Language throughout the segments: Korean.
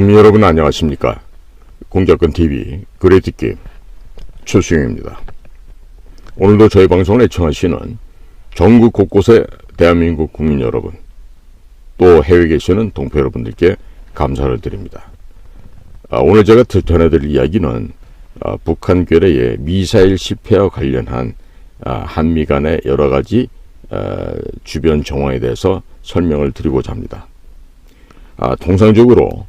국민 여러분 안녕하십니까. 공작권TV 그레이트게임 최수영입니다. 오늘도 저희 방송을 애청하시는 전국 곳곳의 대한민국 국민 여러분, 또 해외에 계시는 동포 여러분들께 감사를 드립니다. 오늘 제가 전해드릴 이야기는 북한 괴뢰의 미사일 실패와 관련한 한미 간의 여러가지 주변 정황에 대해서 설명을 드리고자 합니다. 통상적으로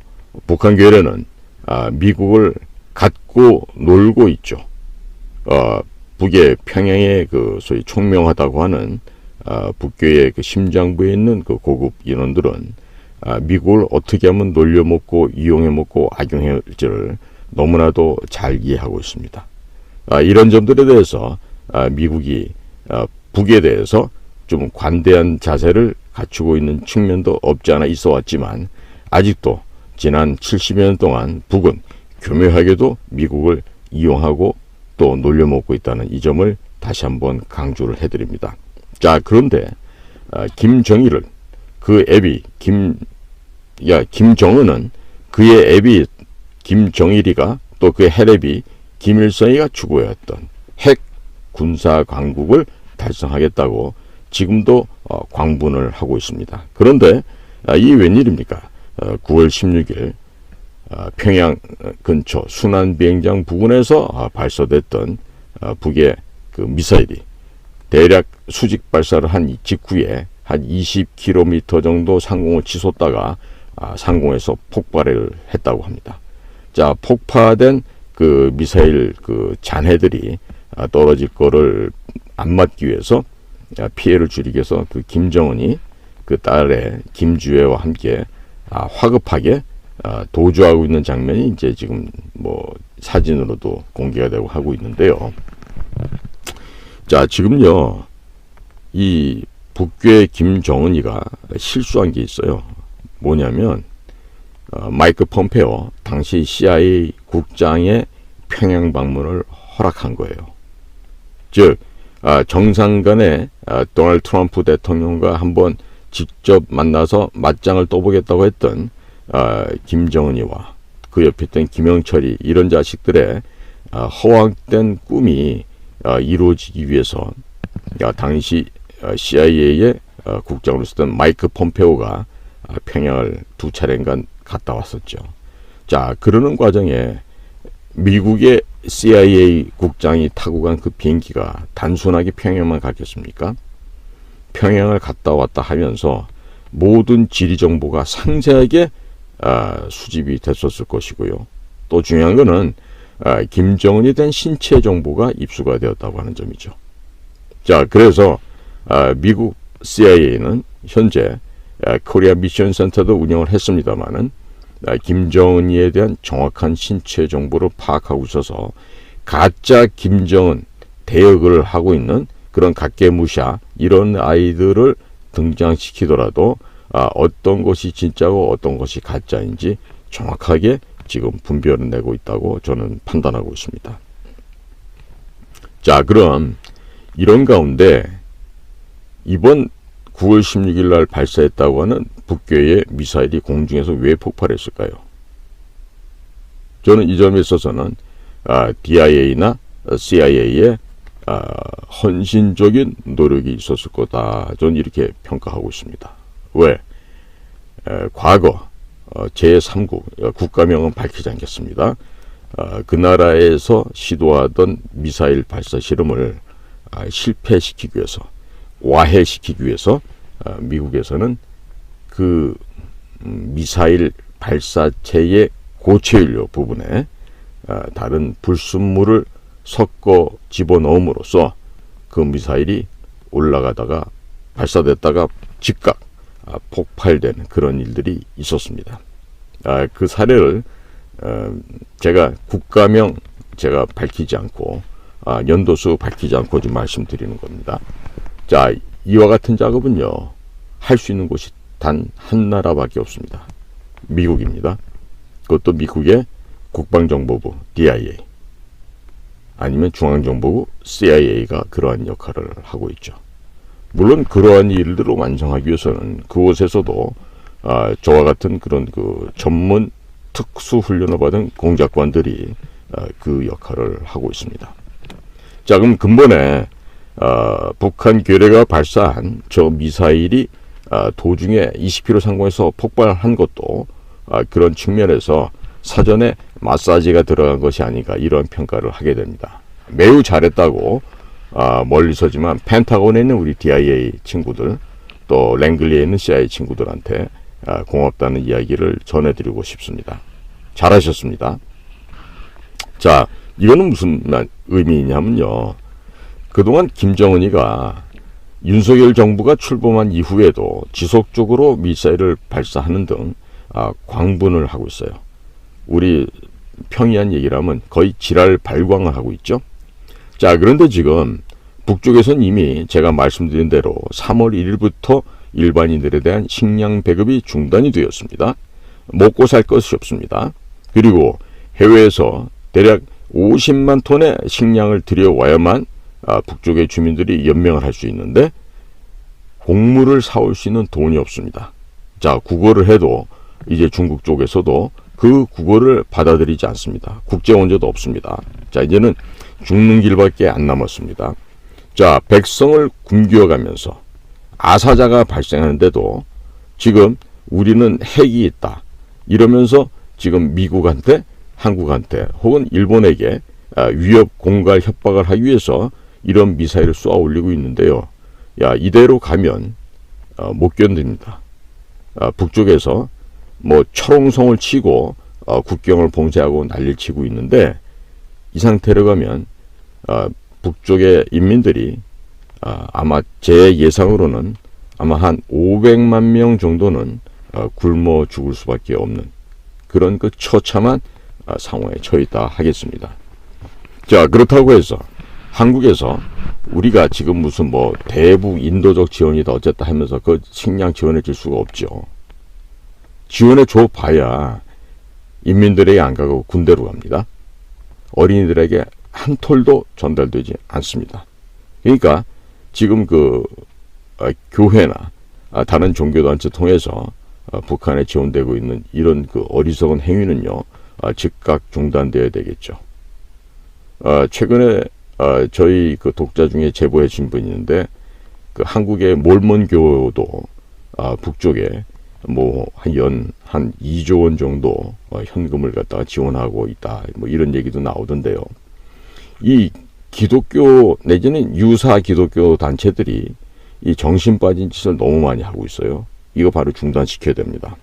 북한 괴뢰는 미국을 갖고 놀고 있죠. 북의 평양에 그 소위 총명하다고 하는 북괴의 그 심장부에 있는 그 고급 인원들은 미국을 어떻게 하면 놀려먹고 이용해먹고 악용할지를 너무나도 잘 이해하고 있습니다. 이런 점들에 대해서 미국이 북에 대해서 좀 관대한 자세를 갖추고 있는 측면도 없지 않아 있어 왔지만, 아직도 지난 70여 년 동안 북은 교묘하게도 미국을 이용하고 또 놀려먹고 있다는 이 점을 다시 한번 강조를 해드립니다. 자, 그런데 김정일은 그 애비 김정은은 그의 애비 김정일이가 또 그의 헬애비 김일성이가 추구해왔던 핵 군사 강국을 달성하겠다고 지금도 광분을 하고 있습니다. 그런데 이게 웬일입니까? 9월 16일 평양 근처 순안비행장 부근에서 발사됐던 북의 그 미사일이 대략 수직 발사를 한 직후에 한 20km 정도 상공을 치솟다가 상공에서 폭발을 했다고 합니다. 자, 폭파된 그 미사일 그 잔해들이 떨어질 거를 안 맞기 위해서, 피해를 줄이기 위해서 그 김정은이 그 딸의 김주애와 함께 화급하게 도주하고 있는 장면이 이제 지금 뭐 사진으로도 공개가 되고 하고 있는데요. 자, 지금요, 이 북괴 김정은이가 실수한 게 있어요. 뭐냐면 마이크 폼페오 당시 CIA 국장의 평양 방문을 허락한 거예요. 즉 정상 간에 도널드 트럼프 대통령과 한번 직접 만나서 맞짱을 떠보겠다고 했던 김정은이와 그 옆에 있던 김영철이, 이런 자식들의 허황된 꿈이 이루어지기 위해서 당시 CIA의 국장으로 있었던 마이크 폼페오가 평양을 2차례인가 갔다 왔었죠. 자, 그러는 과정에 미국의 CIA 국장이 타고 간 그 비행기가 단순하게 평양만 갔겠습니까? 평양을 갔다 왔다 하면서 모든 지리 정보가 상세하게 수집이 됐었을 것이고요. 또 중요한 거는 김정은에 대한 신체 정보가 입수가 되었다고 하는 점이죠. 자, 그래서 미국 CIA는 현재 코리아 미션 센터도 운영을 했습니다마는 김정은이에 대한 정확한 신체 정보를 파악하고 있어서 가짜 김정은 대역을 하고 있는 그런 각계무샤 이런 아이들을 등장시키더라도 어떤 것이 진짜고 어떤 것이 가짜인지 정확하게 지금 분별을 내고 있다고 저는 판단하고 있습니다. 자, 그럼 이런 가운데 이번 9월 16일 날 발사했다고 하는 북괴의 미사일이 공중에서 왜 폭발했을까요? 저는 이 점에 있어서는 DIA나 CIA의 헌신적인 노력이 있었을 거다, 저는 이렇게 평가하고 있습니다. 왜? 과거 제3국 국가명은 밝히지 않겠습니다. 그 나라에서 시도하던 미사일 발사 실험을 실패시키기 위해서, 와해시키기 위해서 미국에서는 그 미사일 발사체의 고체연료 부분에 다른 불순물을 섞어 집어넣음으로써 그 미사일이 올라가다가 발사됐다가 즉각 폭발되는 그런 일들이 있었습니다. 그 사례를 제가 국가명 제가 밝히지 않고 연도수 밝히지 않고 좀 말씀드리는 겁니다. 자, 이와 같은 작업은요, 할 수 있는 곳이 단 한 나라밖에 없습니다. 미국입니다. 그것도 미국의 국방정보부 DIA 아니면 중앙정보부 CIA가 그러한 역할을 하고 있죠. 물론 그러한 일들을 완성하기 위해서는 그곳에서도 저와 같은 그런 그 전문 특수 훈련을 받은 공작관들이 그 역할을 하고 있습니다. 자, 그럼 근본에 북한 괴뢰가 발사한 저 미사일이 도중에 20km 상공에서 폭발한 것도 그런 측면에서 사전에 마사지가 들어간 것이 아닌가, 이런 평가를 하게 됩니다. 매우 잘했다고 멀리서지만 펜타곤에 있는 우리 DIA 친구들, 또 랭글리에 있는 CIA 친구들한테 고맙다는 이야기를 전해드리고 싶습니다. 잘하셨습니다. 자, 이거는 무슨 의미냐면요, 그동안 김정은이가 윤석열 정부가 출범한 이후에도 지속적으로 미사일을 발사하는 등 광분을 하고 있어요. 우리 평이한 얘기를 하면 거의 지랄 발광을 하고 있죠. 자, 그런데 지금 북쪽에선 이미 제가 말씀드린 대로 3월 1일부터 일반인들에 대한 식량 배급이 중단이 되었습니다. 먹고 살 것이 없습니다. 그리고 해외에서 대략 50만 톤의 식량을 들여와야만 북쪽의 주민들이 연명을 할 수 있는데 곡물을 사올 수 있는 돈이 없습니다. 자, 국어를 해도 이제 중국 쪽에서도 그 국어를 받아들이지 않습니다. 국제 원조도 없습니다. 자, 이제는 죽는 길밖에 안 남았습니다. 자, 백성을 굶겨가면서 아사자가 발생하는데도 지금 우리는 핵이 있다 이러면서 지금 미국한테, 한국한테 혹은 일본에게 위협, 공갈, 협박을 하기 위해서 이런 미사일을 쏘아 올리고 있는데요. 야, 이대로 가면 못 견딥니다. 북쪽에서 뭐 철옹성을 치고 국경을 봉쇄하고 난리를 치고 있는데, 이 상태로 가면 북쪽의 인민들이 아마 제 예상으로는 아마 한 500만 명 정도는 굶어 죽을 수밖에 없는 그런 그 처참한 상황에 처했다 하겠습니다. 자, 그렇다고 해서 한국에서 우리가 지금 무슨 뭐 대북 인도적 지원이다 어쨌다 하면서 그 식량 지원해 줄 수가 없죠. 지원해 줘 봐야 인민들에게 안 가고 군대로 갑니다. 어린이들에게 한 톨도 전달되지 않습니다. 그러니까 지금 그 교회나 다른 종교단체 통해서 북한에 지원되고 있는 이런 그 어리석은 행위는요, 즉각 중단되어야 되겠죠. 최근에 저희 그 독자 중에 제보해 준 분이 있는데, 그 한국의 몰몬교도 북쪽에 뭐 한 2조 원 정도 현금을 갖다가 지원하고 있다, 뭐 이런 얘기도 나오던데요. 이 기독교 내지는 유사 기독교 단체들이 이 정신 빠진 짓을 너무 많이 하고 있어요. 이거 바로 중단시켜야 됩니다.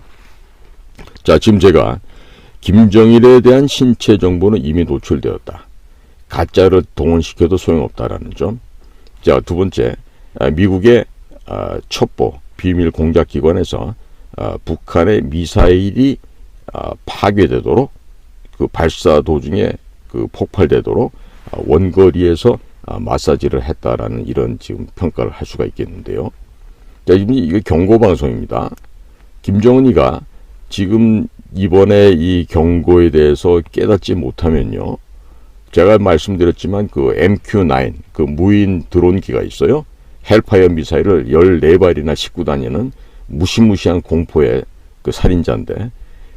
자, 지금 제가 김정일에 대한 신체 정보는 이미 노출되었다. 가짜를 동원시켜도 소용없다라는 점. 자, 두 번째, 미국의 첩보 비밀 공작기관에서 북한의 미사일이 파괴되도록, 그 발사 도중에 그 폭발되도록 원거리에서 마사지를 했다라는 이런 지금 평가를 할 수가 있겠는데요. 자, 지금 이게 경고 방송입니다. 김정은이가 지금 이번에 이 경고에 대해서 깨닫지 못하면요, 제가 말씀드렸지만 그 MQ-9 그 무인 드론기가 있어요. 헬파이어 미사일을 14발이나 싣고 다니는 무시무시한 공포의 그 살인자인데,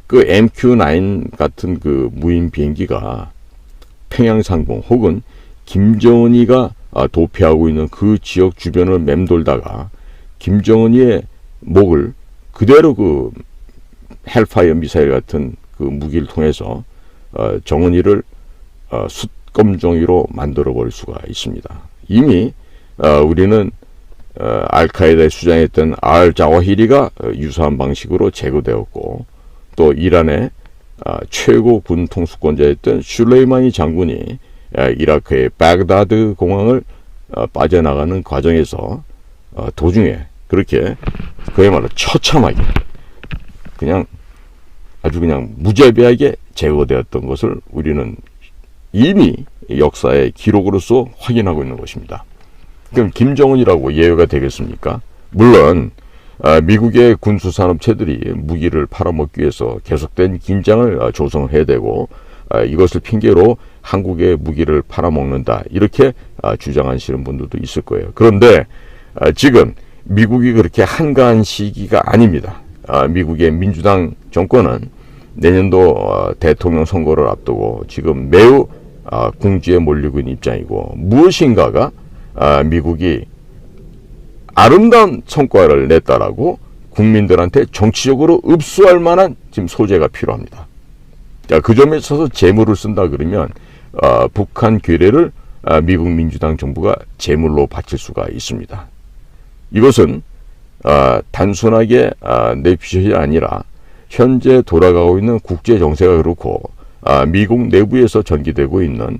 그 MQ-9 같은 그 무인 비행기가 평양상공 혹은 김정은이가 도피하고 있는 그 지역 주변을 맴돌다가 김정은이의 목을 그대로 그 헬파이어 미사일 같은 그 무기를 통해서 정은이를 숫검종이로 만들어 버릴 수가 있습니다. 이미 우리는 알카에다에 수장했던 알 자와히리가 유사한 방식으로 제거되었고, 또 이란의 최고 군 통수권자였던 슐레이마니 장군이 이라크의 바그다드 공항을 빠져나가는 과정에서 도중에 그렇게 그야말로 처참하게 그냥 아주 그냥 무자비하게 제거되었던 것을 우리는 이미 역사의 기록으로서 확인하고 있는 것입니다. 그럼 김정은이라고 예외가 되겠습니까? 물론 미국의 군수산업체들이 무기를 팔아먹기 위해서 계속된 긴장을 조성을 해야 되고, 이것을 핑계로 한국의 무기를 팔아먹는다 이렇게 주장하시는 분들도 있을 거예요. 그런데 지금 미국이 그렇게 한가한 시기가 아닙니다. 미국의 민주당 정권은 내년도 대통령 선거를 앞두고 지금 매우 궁지에 몰리고 있는 입장이고, 무엇인가가 미국이 아름다운 성과를 냈다라고 국민들한테 정치적으로 읍수할 만한 지금 소재가 필요합니다. 자, 그 점에 있어서 재물을 쓴다 그러면 북한 괴뢰를 미국 민주당 정부가 재물로 바칠 수가 있습니다. 이것은 단순하게 내피셜이 아니라 현재 돌아가고 있는 국제 정세가 그렇고 미국 내부에서 전개되고 있는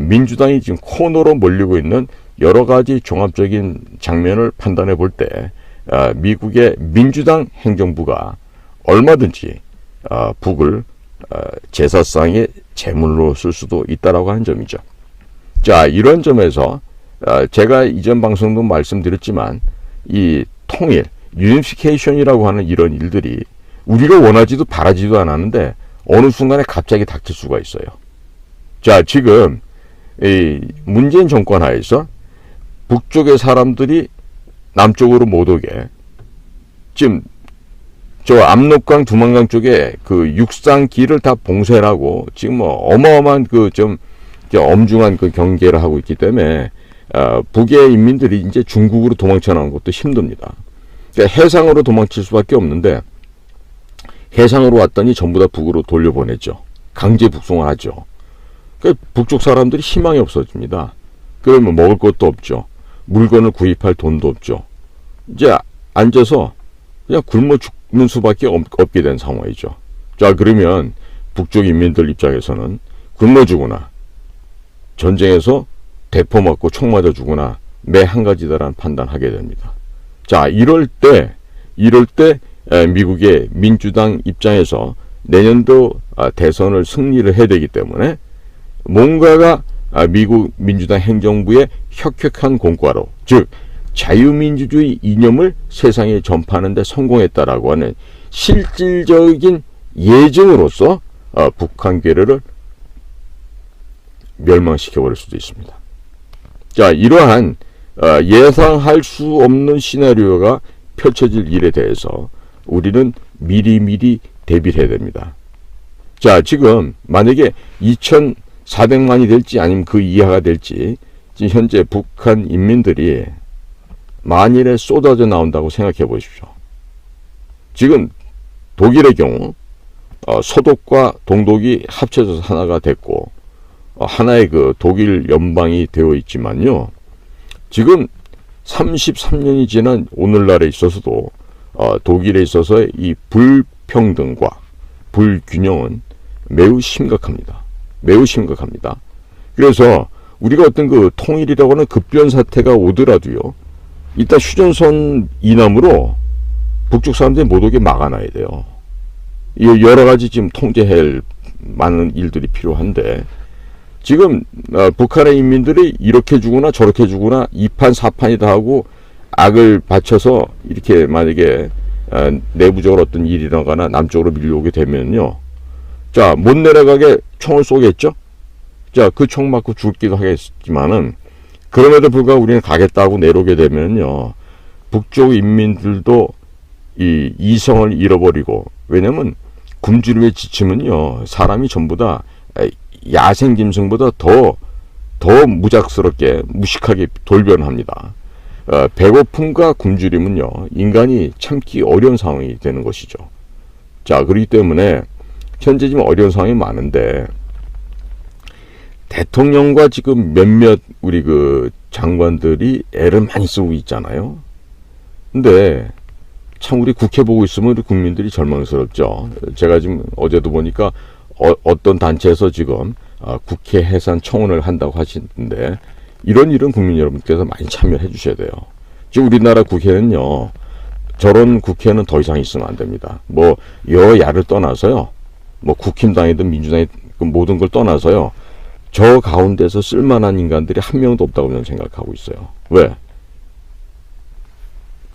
민주당이 지금 코너로 몰리고 있는 여러 가지 종합적인 장면을 판단해 볼 때 미국의 민주당 행정부가 얼마든지 북을 제사상의 제물로 쓸 수도 있다라고 하는 점이죠. 자, 이런 점에서 제가 이전 방송도 말씀드렸지만 이 통일, 유니피케이션이라고 하는 이런 일들이 우리가 원하지도 바라지도 않았는데 어느 순간에 갑자기 닥칠 수가 있어요. 자, 지금 이 문재인 정권 하에서 북쪽의 사람들이 남쪽으로 못 오게 지금 저 압록강, 두만강 쪽에 그 육상길을 다 봉쇄를 하고 지금 뭐 어마어마한 그 좀 엄중한 그 경계를 하고 있기 때문에 북의 인민들이 이제 중국으로 도망쳐 나오는 것도 힘듭니다. 그러니까 해상으로 도망칠 수밖에 없는데 해상으로 왔더니 전부 다 북으로 돌려보냈죠. 강제 북송을 하죠. 그러니까 북쪽 사람들이 희망이 없어집니다. 그러면 먹을 것도 없죠. 물건을 구입할 돈도 없죠. 이제 앉아서 그냥 굶어 죽는 수밖에 없게 된 상황이죠. 자, 그러면 북쪽 인민들 입장에서는 굶어 죽거나 전쟁에서 대포 맞고 총 맞아 죽거나 매 한 가지다라는 판단하게 됩니다. 자, 이럴 때 미국의 민주당 입장에서 내년도 대선을 승리를 해야 되기 때문에 뭔가가 미국 민주당 행정부의 혁혁한 공과로, 즉 자유민주주의 이념을 세상에 전파하는 데 성공했다라고 하는 실질적인 예증으로서 북한 괴뢰를 멸망시켜버릴 수도 있습니다. 자, 이러한 예상할 수 없는 시나리오가 펼쳐질 일에 대해서 우리는 미리미리 대비를 해야 됩니다. 자, 지금 만약에 2,400만이 될지 아니면 그 이하가 될지 지금 현재 북한 인민들이 만일에 쏟아져 나온다고 생각해 보십시오. 지금 독일의 경우 서독과 동독이 합쳐져서 하나가 됐고 하나의 그 독일 연방이 되어 있지만요. 지금 33년이 지난 오늘날에 있어서도 독일에 있어서의 이 불평등과 불균형은 매우 심각합니다. 매우 심각합니다. 그래서 우리가 어떤 그 통일이라고 하는 급변 사태가 오더라도요, 이따 휴전선 이남으로 북쪽 사람들이 못 오게 막아놔야 돼요. 여러 가지 지금 통제할 많은 일들이 필요한데, 지금 북한의 인민들이 이렇게 주거나 저렇게 주거나 2판 4판이다 하고 악을 바쳐서 이렇게 만약에 내부적으로 어떤 일이 일어나거나 남쪽으로 밀려오게 되면요, 자, 못 내려가게 총을 쏘겠죠. 자, 그 총 맞고 죽기도 하겠지만은 그럼에도 불구하고 우리는 가겠다고 내려오게 되면요, 북쪽 인민들도 이 이성을 잃어버리고, 왜냐면 굶주림에 지치면요, 사람이 전부 다 야생 짐승보다 더 무작스럽게 무식하게 돌변합니다. 배고픔과 굶주림은요, 인간이 참기 어려운 상황이 되는 것이죠. 자, 그렇기 때문에 현재 지금 어려운 상황이 많은데, 대통령과 지금 몇몇 우리 그 장관들이 애를 많이 쓰고 있잖아요. 근데 참 우리 국회 보고 있으면 우리 국민들이 절망스럽죠. 제가 지금 어제도 보니까 어떤 단체에서 지금 국회 해산 청원을 한다고 하시는데, 이런 일은 국민 여러분께서 많이 참여해 주셔야 돼요. 지금 우리나라 국회는요, 저런 국회는 더 이상 있으면 안 됩니다. 뭐 여야를 떠나서요, 뭐 국힘당이든 민주당이든 모든 걸 떠나서요, 저 가운데서 쓸만한 인간들이 한 명도 없다고 저는 생각하고 있어요. 왜?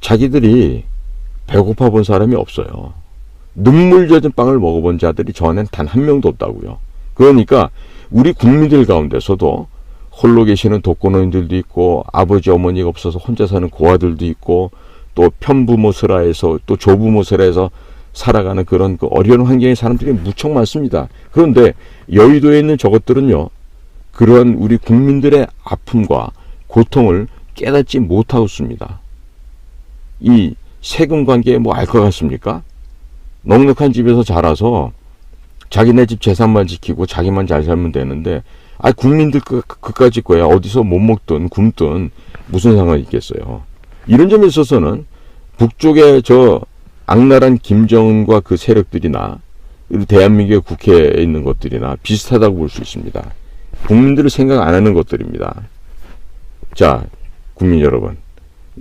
자기들이 배고파 본 사람이 없어요. 눈물 젖은 빵을 먹어본 자들이 저 안엔 단 한 명도 없다고요. 그러니까 우리 국민들 가운데서도 홀로 계시는 독거노인들도 있고, 아버지 어머니가 없어서 혼자 사는 고아들도 있고, 또 편부모 슬하에서 또 조부모 슬하에서 살아가는 그런 그 어려운 환경의 사람들이 무척 많습니다. 그런데 여의도에 있는 저것들은요, 그런 우리 국민들의 아픔과 고통을 깨닫지 못하고 있습니다. 이 세금 관계에 뭐 알 것 같습니까? 넉넉한 집에서 자라서 자기네 집 재산만 지키고 자기만 잘 살면 되는데, 국민들 그까짓 거야. 어디서 못 먹든 굶든 무슨 상관이 있겠어요. 이런 점에 있어서는 북쪽의 저 악랄한 김정은과 그 세력들이나 대한민국의 국회에 있는 것들이나 비슷하다고 볼 수 있습니다. 국민들을 생각 안 하는 것들입니다. 자, 국민 여러분,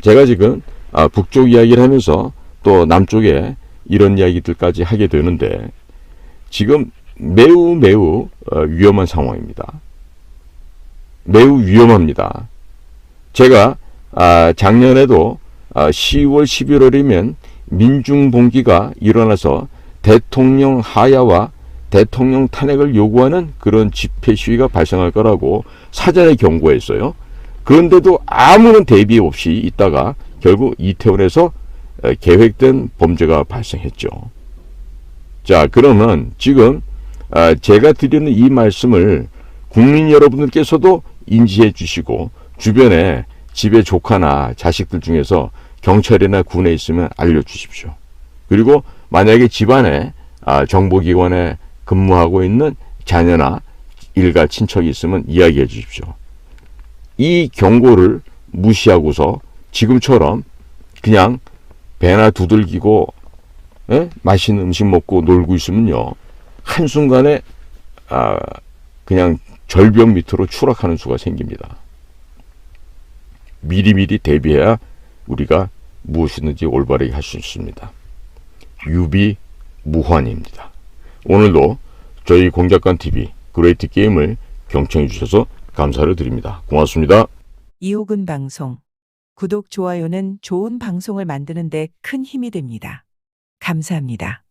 제가 지금 북쪽 이야기를 하면서 또 남쪽에 이런 이야기들까지 하게 되는데, 지금 매우 위험한 상황입니다. 매우 위험합니다. 제가 작년에도 10월 11월이면 민중봉기가 일어나서 대통령 하야와 대통령 탄핵을 요구하는 그런 집회 시위가 발생할 거라고 사전에 경고했어요. 그런데도 아무런 대비 없이 있다가 결국 이태원에서 계획된 범죄가 발생했죠. 자, 그러면 지금 제가 드리는 이 말씀을 국민 여러분들께서도 인지해 주시고, 주변에 집에 조카나 자식들 중에서 경찰이나 군에 있으면 알려주십시오. 그리고 만약에 집안에 정보기관에 근무하고 있는 자녀나 일가 친척이 있으면 이야기해 주십시오. 이 경고를 무시하고서 지금처럼 그냥 배나 두들기고 맛있는 음식 먹고 놀고 있으면요, 한순간에 그냥 절벽 밑으로 추락하는 수가 생깁니다. 미리미리 대비해야 우리가 무엇이든지 올바르게 할 수 있습니다. 유비무환입니다. 오늘도 저희 공작관TV 그레이트 게임을 경청해 주셔서 감사를 드립니다. 고맙습니다. 이호근 방송. 구독, 좋아요는 좋은 방송을 만드는 데 큰 힘이 됩니다. 감사합니다.